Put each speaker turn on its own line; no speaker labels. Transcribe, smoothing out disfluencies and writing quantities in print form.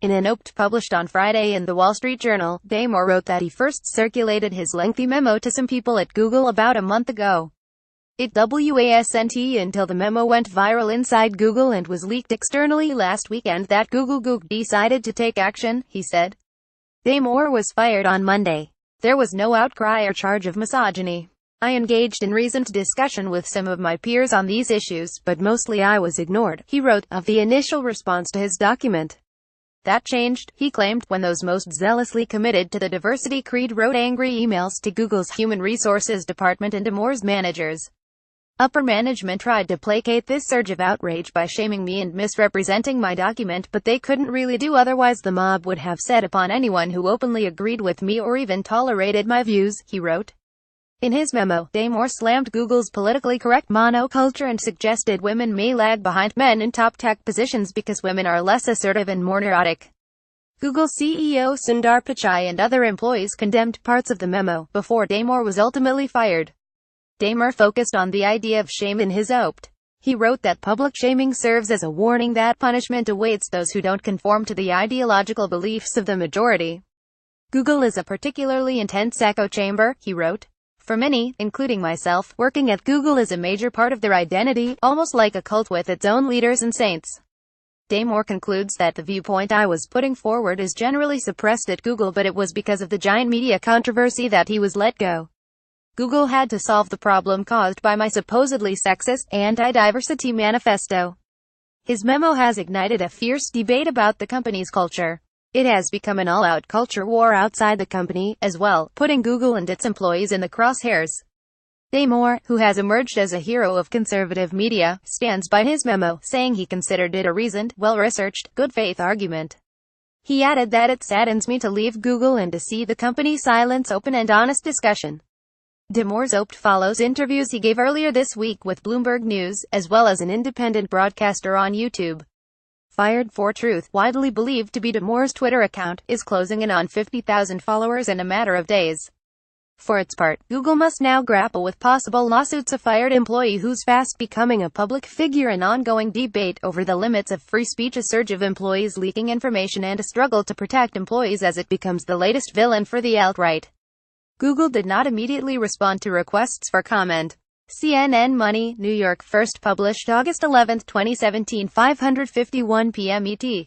In a note published on Friday in The Wall Street Journal, Damore wrote that he first circulated his lengthy memo to some people at Google about a month ago. It wasn't until the memo went viral inside Google and was leaked externally last weekend that Google decided to take action, he said. Damore was fired on Monday. There was no outcry or charge of misogyny. I engaged in recent discussion with some of my peers on these issues, but mostly I was ignored, he wrote, of the initial response to his document. That changed, he claimed, when those most zealously committed to the diversity creed wrote angry emails to Google's Human Resources Department and Damore's managers. Upper management tried to placate this surge of outrage by shaming me and misrepresenting my document, but they couldn't really do otherwise. The mob would have set upon anyone who openly agreed with me or even tolerated my views, he wrote. In his memo, Damore slammed Google's politically correct monoculture and suggested women may lag behind men in top tech positions because women are less assertive and more neurotic. Google CEO Sundar Pichai and other employees condemned parts of the memo, before Damore was ultimately fired. Damore focused on the idea of shame in his opt. He wrote that public shaming serves as a warning that punishment awaits those who don't conform to the ideological beliefs of the majority. Google is a particularly intense echo chamber, he wrote. For many, including myself, working at Google is a major part of their identity, almost like a cult with its own leaders and saints. Damore concludes that the viewpoint I was putting forward is generally suppressed at Google, but it was because of the giant media controversy that he was let go. Google had to solve the problem caused by my supposedly sexist, anti-diversity manifesto. His memo has ignited a fierce debate about the company's culture. It has become an all-out culture war outside the company, as well, putting Google and its employees in the crosshairs. Damore, who has emerged as a hero of conservative media, stands by his memo, saying he considered it a reasoned, well-researched, good-faith argument. He added that it saddens me to leave Google and to see the company silence open and honest discussion. Damore's opt follows interviews he gave earlier this week with Bloomberg News, as well as an independent broadcaster on YouTube. Fired for Truth, widely believed to be Damore's Twitter account, is closing in on 50,000 followers in a matter of days. For its part, Google must now grapple with possible lawsuits of fired employee who's fast becoming a public figure, an ongoing debate over the limits of free speech, a surge of employees leaking information, and a struggle to protect employees as it becomes the latest villain for the alt-right. Google did not immediately respond to requests for comment. CNN Money, New York. First published August 11, 2017, 5:51 p.m. ET.